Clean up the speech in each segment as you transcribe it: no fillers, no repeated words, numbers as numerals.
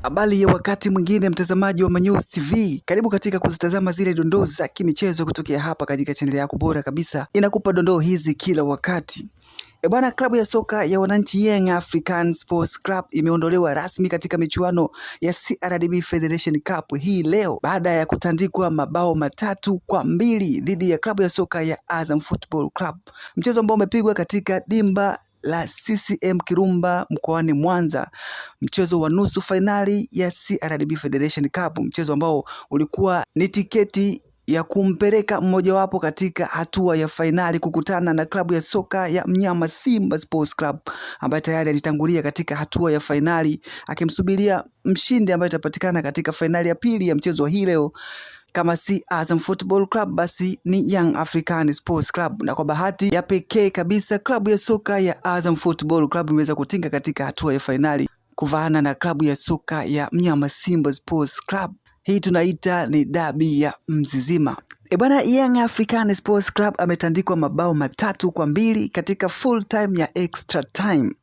Habari ya wakati mwingine, mtazamaji wa Manyuzi TV, karibu katika kuzitazama zile dondoo za kimichezo kutokea hapa katika chaneli yako bora kabisa, inakupa dondoo hizi kila wakati. Bwana, klabu ya soka ya wananchi Young African Sports Club imeondolewa rasmi katika michuano ya CRDB Federation Cup hii leo baada ya kutandikwa mabao 3-2 dhidi ya klabu ya soka ya Azam Football Club, mchezo ambao umepigwa katika dimba la CCM Kirumba mkoani Mwanza, mchezo wa nusu fainali ya CRDB Federation Cup, mchezo ambao ulikuwa ni tiketi ya kumpeleka mmojawapo katika hatua ya fainali kukutana na klabu ya soka ya mnyama Simba Sports Club ambaye tayari alitangulia katika hatua ya fainali, akimsubiria mshindi ambaye atapatikana katika fainali ya pili ya mchezo hii leo. Kama si Azam Football Club basi ni Young African Sports Club, na kwa bahati ya pekee kabisa klabu ya soka ya Azam Football Club imeweza kutinga katika hatua ya fainali kuvaana na klabu ya soka ya mnyama Simba Sports Club. Hii tunaita ni dabi ya Mzizima. Bwana, Young African Sports Club ametandikwa mabao 3-2 katika full time ya extra time,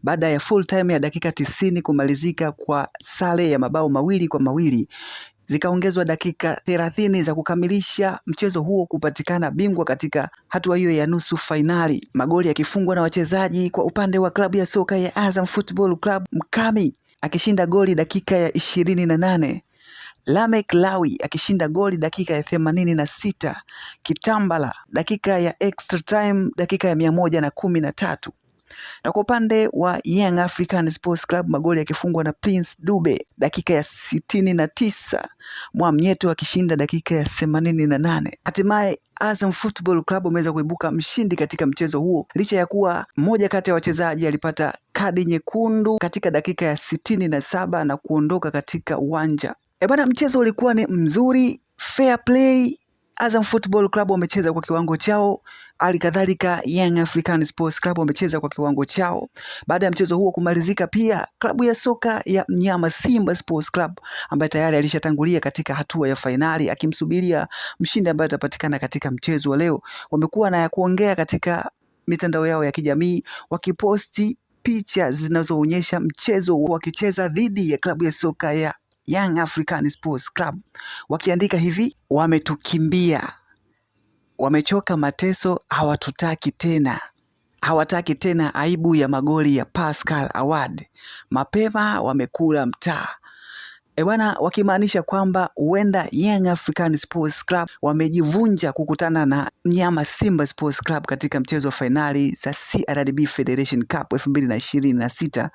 baada ya full time ya dakika 90 kumalizika kwa sare ya mabao 2-2. Zikaongezwa dakika 30 za kukamilisha mchezo huo kupatikana bingwa katika hatua hiyo ya nusu fainali, magoli yakifungwa na wachezaji kwa upande wa klabu ya soka ya Azam Football Club, Mkami akishinda goli dakika ya 28, Lamek Lawi akishinda goli dakika ya 86, Kitambala dakika ya extra time dakika ya 113. Na kwa upande wa Young African Sports Club magoli yakifungwa na Prince Dube dakika ya 69, Mwamnyeto akishinda dakika ya 88. Hatimaye Azam Football Club umeweza kuibuka mshindi katika mchezo huo licha ya kuwa mmoja kati ya wachezaji alipata kadi nyekundu katika dakika ya 67 na kuondoka katika uwanja. Bwana, mchezo ulikuwa ni mzuri, fair play. Azam Football Club wamecheza kwa kiwango chao, alikadhalika Young African Sports Club wamecheza kwa kiwango chao. Baada ya mchezo huo kumalizika, pia klabu ya soka ya mnyama Simba Sports Club ambaye tayari alishatangulia katika hatua ya fainali akimsubiria mshindi ambaye atapatikana katika mchezo wa leo, wamekuwa na ya kuongea katika mitandao yao ya kijamii, wakiposti picha zinazoonyesha mchezo wakicheza dhidi ya klabu ya soka ya Young African Sports Club, wakiandika hivi: wametukimbia, wamechoka mateso, hawatutaki tena, hawataki tena aibu ya magoli ya Pascal Award, mapema wamekula mtaa. Bwana, wakimaanisha kwamba huenda Young African Sports Club wamejivunja kukutana na mnyama Simba Sports Club katika mchezo wa fainali za CRDB Federation Cup 2026.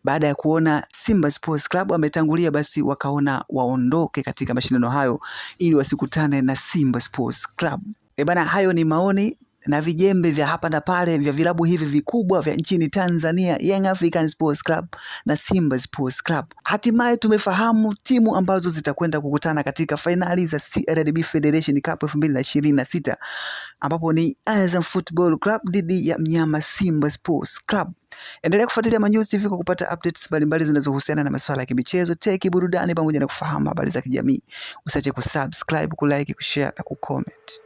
Baada ya kuona Simba Sports Club wametangulia, basi wakaona waondoke katika mashindano hayo ili wasikutane na Simba Sports Club. Bwana, hayo ni maoni na vijembe vya hapa na pale vya vilabu hivi vikubwa vya nchini Tanzania, Young African Sports Club na Simba Sports Club. Hatimaye tumefahamu timu ambazo zitakwenda kukutana katika fainali za CRDB Federation Cup 2026, ambapo ni Azam Football Club dhidi ya mnyama Simba Sports Club. Endelea kufuatilia Manyuzi TV kwa kupata updates mbalimbali zinazohusiana na masuala ya kimichezo, teki, burudani pamoja na kufahamu habari za kijamii. Usiache kusubscribe, kulike, kushare na kucomment.